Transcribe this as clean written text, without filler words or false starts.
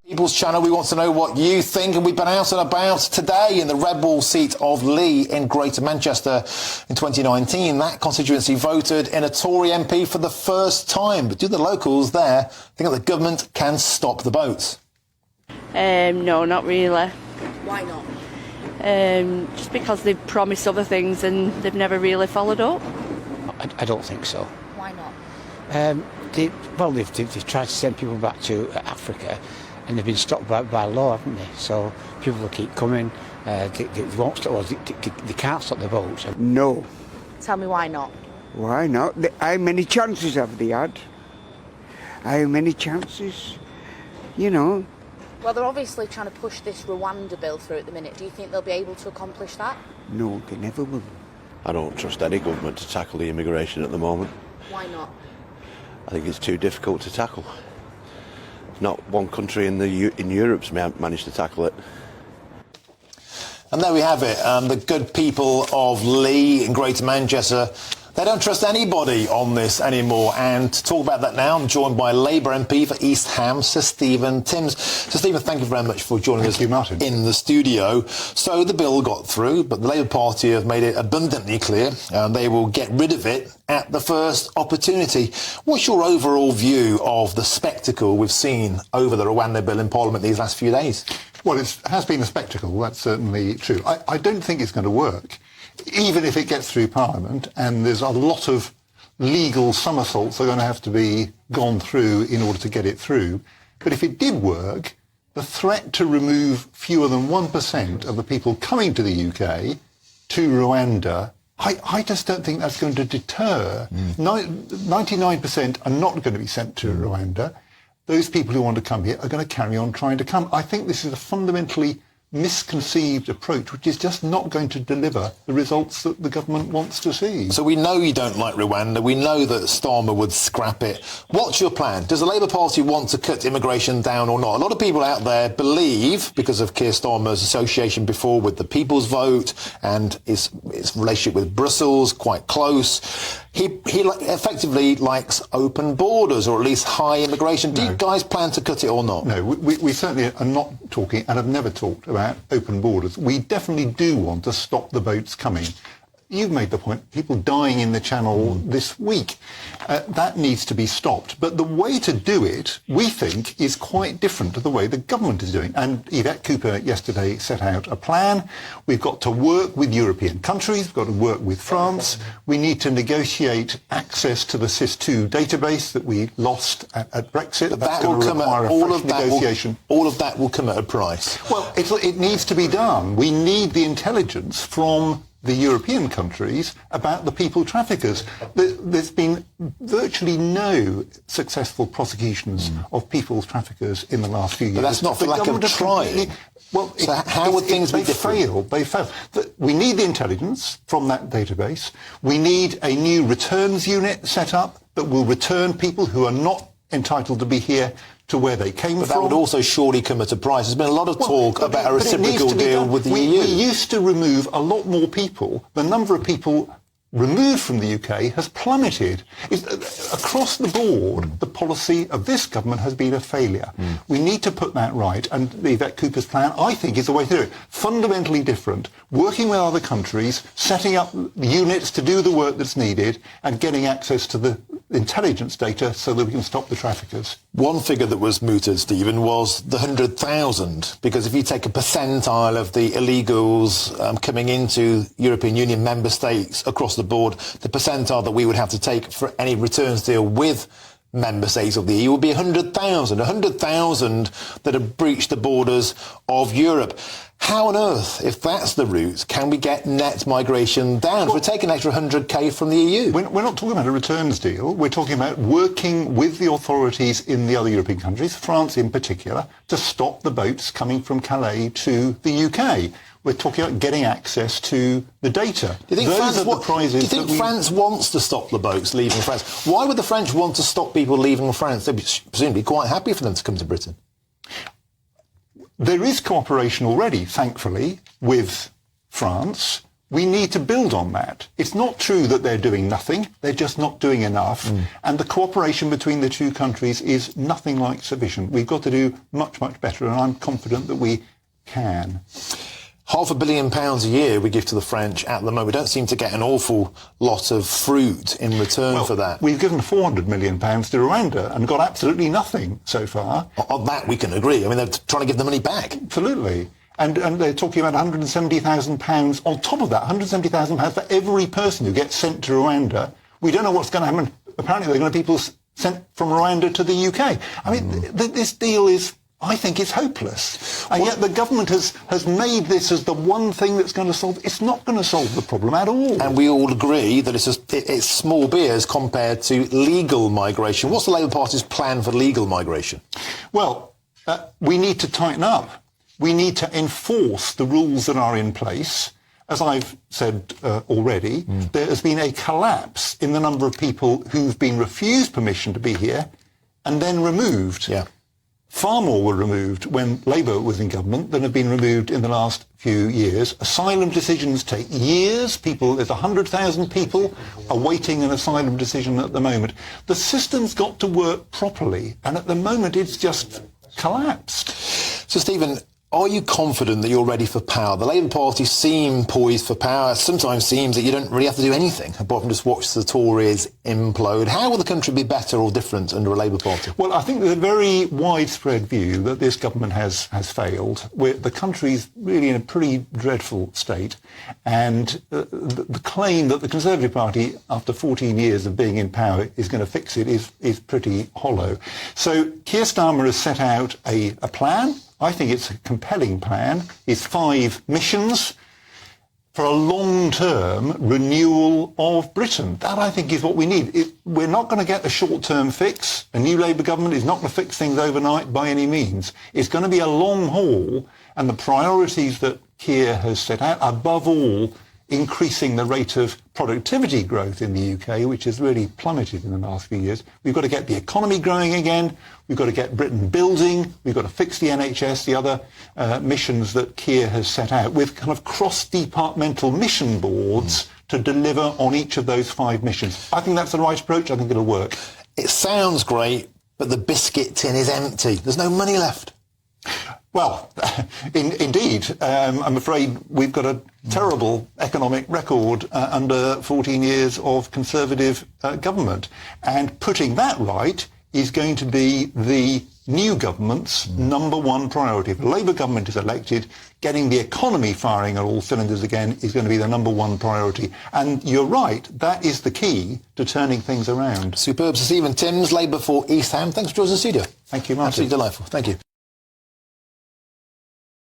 People's Channel, we want to know what you think, and we've been out and about today in the rebel seat of Lee in Greater Manchester in 2019. That constituency voted in a Tory MP for the first time. But do the locals there think that the government can stop the boats? No, not really. Why not? Just because they've promised other things and they've never really followed up. I don't think so. Why not? They've tried to send people back to Africa, and they've been stopped by law, haven't they? So people will keep coming. They won't stop. They can't stop the boats. No. Tell me why not? Why not? How many chances have they had? How many chances? You know. Well, they're obviously trying to push this Rwanda bill through at the minute. Do you think they'll be able to accomplish that? No, they never will. I don't trust any government to tackle the immigration at the moment. Why not? I think it's too difficult to tackle. Not one country in Europe's managed to tackle it. And there we have it. The good people of Lee in Greater Manchester, they don't trust anybody on this anymore. And to talk about that now, I'm joined by Labour MP for East Ham, Sir Stephen Timms. Sir Stephen, thank you very much for joining us in the studio. So the bill got through, but the Labour Party have made it abundantly clear they will get rid of it at the first opportunity. What's your overall view of the spectacle we've seen over the Rwanda bill in Parliament these last few days? Well, it has been a spectacle, that's certainly true. I don't think it's going to work, even if it gets through Parliament, and there's a lot of legal somersaults that are going to have to be gone through in order to get it through. But if it did work, the threat to remove fewer than 1% of the people coming to the UK to Rwanda, I just don't think that's going to deter. 99% are not going to be sent to Rwanda. Those people who want to come here are going to carry on trying to come. I think this is a fundamentally misconceived approach, which is just not going to deliver the results that the government wants to see. So we know you don't like Rwanda. We know that Starmer would scrap it. What's your plan? Does the Labour Party want to cut immigration down or not? A lot of people out there believe, because of Keir Starmer's association before with the People's Vote and his relationship with Brussels, quite close, he effectively likes open borders, or at least high immigration. Do you guys plan to cut it or not? No, we certainly are not talking, and have never talked about open borders. We definitely do want to stop the boats coming. You've made the point, people dying in the Channel this week. That needs to be stopped. But the way to do it, we think, is quite different to the way the government is doing. And Yvette Cooper yesterday set out a plan. We've got to work with European countries. We've got to work with France. We need to negotiate access to the SIS2 database that we lost at Brexit. But That's that will going to come require at, a all fresh of that negotiation. All of that will come at a price. Well, it needs to be done. We need the intelligence from the European countries about the people traffickers. There's been virtually no successful prosecutions of people traffickers in the last few years. But that's not for lack of trying. Well, so how would things be different? They fail. We need the intelligence from that database. We need a new returns unit set up that will return people who are not entitled to be here to where they came from. But that would also surely come at a price. There's been a lot of talk about a reciprocal deal with the EU. We used to remove a lot more people. The number of people removed from the UK has plummeted. Across the board, the policy of this government has been a failure. We need to put that right, and the Yvette Cooper's plan, I think, is the way to do it. Fundamentally different, working with other countries, setting up units to do the work that's needed, and getting access to the intelligence data so that we can stop the traffickers. One figure that was mooted, Stephen, was the 100,000, because if you take a percentile of the illegals coming into European Union member states across the board, the percentile that we would have to take for any returns deal with member states of the EU would be 100,000. 100,000 that have breached the borders of Europe. How on earth, if that's the route, can we get net migration down? Well, we're taking an extra 100k from the EU. We're not talking about a returns deal. We're talking about working with the authorities in the other European countries, France in particular, to stop the boats coming from Calais to the UK. We're talking about getting access to the data. Do you think France wants to stop the boats leaving France? Why would the French want to stop people leaving France? They'd be presumably quite happy for them to come to Britain. There is cooperation already, thankfully, with France. we need to build on that. It's not true that they're doing nothing. They're just not doing enough. And the cooperation between the two countries is nothing like sufficient. We've got to do much, much better, and I'm confident that we can. £500 million a year we give to the French at the moment. We don't seem to get an awful lot of fruit in return for that. We've given £400 million to Rwanda and got absolutely nothing so far. On that we can agree. I mean, they're trying to give the money back. Absolutely. And they're talking about £170,000 on top of that, £170,000 for every person who gets sent to Rwanda. We don't know what's going to happen. Apparently they're going to have people sent from Rwanda to the UK. I mean, this deal is, I think, it's hopeless. And yet the government has made this as the one thing that's going to solve. It's not going to solve the problem at all. And we all agree that it's small beers compared to legal migration. What's the Labour Party's plan for legal migration? Well, we need to tighten up. We need to enforce the rules that are in place. As I've said already, there has been a collapse in the number of people who've been refused permission to be here and then removed. Yeah. Far more were removed when Labour was in government than have been removed in the last few years. Asylum decisions take years. There's 100,000 people awaiting an asylum decision at the moment. The system's got to work properly, and at the moment it's just collapsed. So, Stephen, are you confident that you're ready for power? The Labour Party seem poised for power. It sometimes seems that you don't really have to do anything apart from just watch the Tories implode. How will the country be better or different under a Labour Party? Well, I think there's a very widespread view that this government has failed. The country's really in a pretty dreadful state. And the claim that the Conservative Party, after 14 years of being in power, is going to fix it is pretty hollow. So Keir Starmer has set out a plan. I think it's a compelling plan. It's 5 missions for a long-term renewal of Britain. That, I think, is what we need. We're not going to get a short-term fix. A new Labour government is not going to fix things overnight by any means. It's going to be a long haul, and the priorities that Keir has set out, above all, increasing the rate of productivity growth in the UK, which has really plummeted in the last few years. We've got to get the economy growing again. We've got to get Britain building. We've got to fix the NHS, the other missions that Keir has set out, with kind of cross-departmental mission boards to deliver on each of those 5 missions. I think that's the right approach. I think it'll work. It sounds great, but the biscuit tin is empty. There's no money left. Well, indeed, I'm afraid we've got a terrible economic record under 14 years of Conservative government. And putting that right is going to be the new government's number one priority. If the Labour government is elected, getting the economy firing on all cylinders again is going to be the number one priority. And you're right, that is the key to turning things around. Superb. So Stephen Timms, Labour for East Ham. Thanks for joining us in the studio. Thank you, Martin. Absolutely delightful. Thank you.